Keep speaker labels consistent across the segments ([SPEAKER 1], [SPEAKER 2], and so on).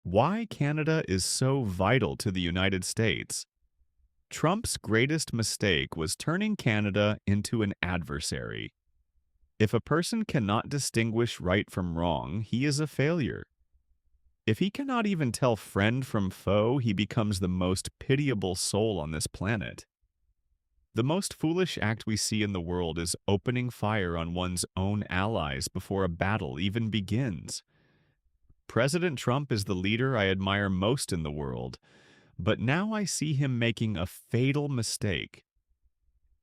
[SPEAKER 1] Why Canada is so vital to the United States. Trump's greatest mistake was turning Canada into an adversary. If a person cannot distinguish right from wrong, he is a failure. If he cannot even tell friend from foe, he becomes the most pitiable soul on this planet. The most foolish act we see in the world is opening fire on one's own allies before a battle even begins. President Trump is the leader I admire most in the world, but now I see him making a fatal mistake.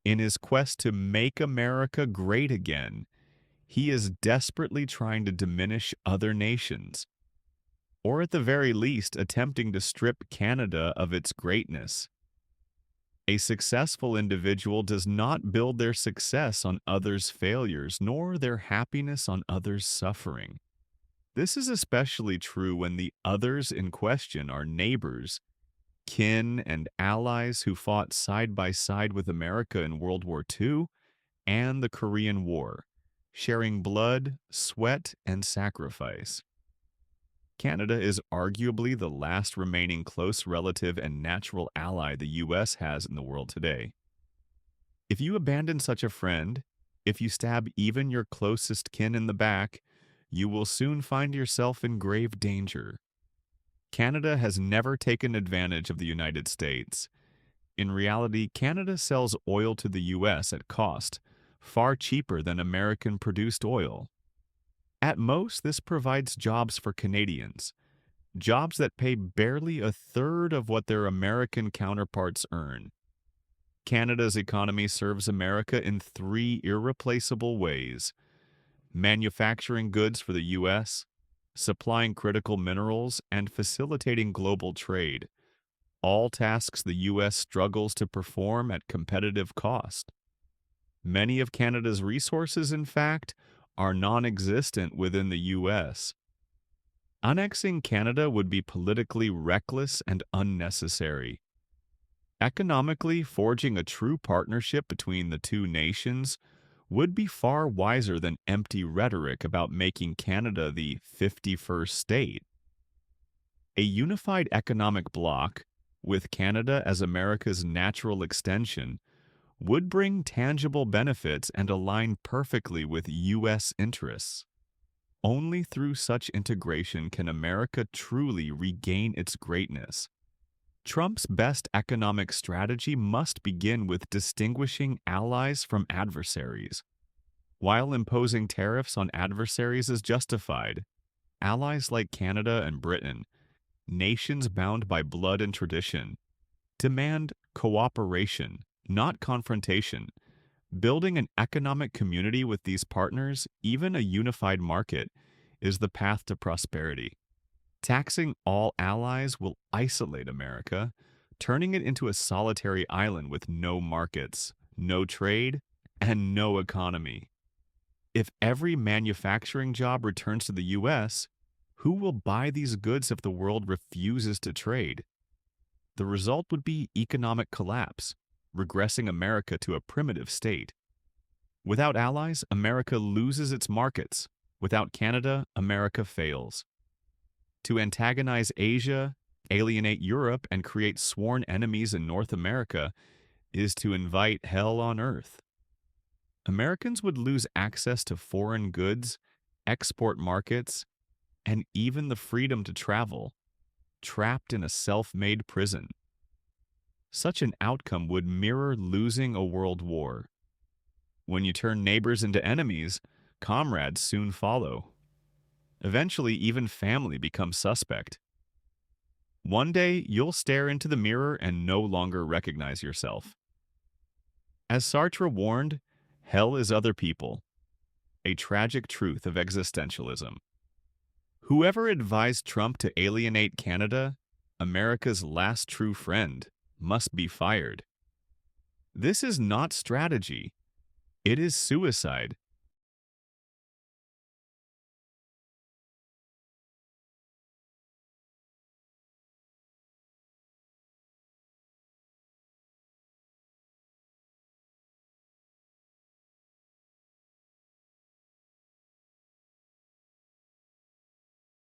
[SPEAKER 1] In his quest to make America great again, he is desperately trying to diminish other nations, or at the very least attempting to strip Canada of its greatness. A successful individual does not build their success on others' failures, nor their happiness on others' suffering. This is especially true when the others in question are neighbors, kin, and allies who fought side by side with America in World War II and the Korean War, sharing blood, sweat, and sacrifice. Canada is arguably the last remaining close relative and natural ally the U.S. has in the world today. If you abandon such a friend, if you stab even your closest kin in the back, you will soon find yourself in grave danger. Canada has never taken advantage of the United States. In reality, Canada sells oil to the U.S. at cost, far cheaper than American-produced oil. At most, this provides jobs for Canadians, jobs that pay barely a third of what their American counterparts earn. Canada's economy serves America in three irreplaceable ways: manufacturing goods for the U.S., supplying critical minerals, and facilitating global trade, all tasks the U.S. struggles to perform at competitive cost. Many of Canada's resources, in fact, are non-existent within the U.S. Annexing Canada would be politically reckless and unnecessary. Economically, forging a true partnership between the two nations would be far wiser than empty rhetoric about making Canada the 51st state. A unified economic bloc, with Canada as America's natural extension, would bring tangible benefits and align perfectly with U.S. interests. Only through such integration can America truly regain its greatness. Trump's best economic strategy must begin with distinguishing allies from adversaries. While imposing tariffs on adversaries is justified, allies like Canada and Britain, nations bound by blood and tradition, demand cooperation, not confrontation. Building an economic community with these partners, even a unified market, is the path to prosperity. Taxing all allies will isolate America, turning it into a solitary island with no markets, no trade, and no economy. If every manufacturing job returns to the U.S., who will buy these goods if the world refuses to trade? The result would be economic collapse, regressing America to a primitive state. Without allies, America loses its markets. Without Canada, America fails. To antagonize Asia, alienate Europe, and create sworn enemies in North America is to invite hell on earth. Americans would lose access to foreign goods, export markets, and even the freedom to travel, trapped in a self-made prison. Such an outcome would mirror losing a world war. When you turn neighbors into enemies, comrades soon follow. Eventually, even family becomes suspect. One day, you'll stare into the mirror and no longer recognize yourself. As Sartre warned, hell is other people, a tragic truth of existentialism. Whoever advised Trump to alienate Canada, America's last true friend, must be fired. This is not strategy. It is suicide,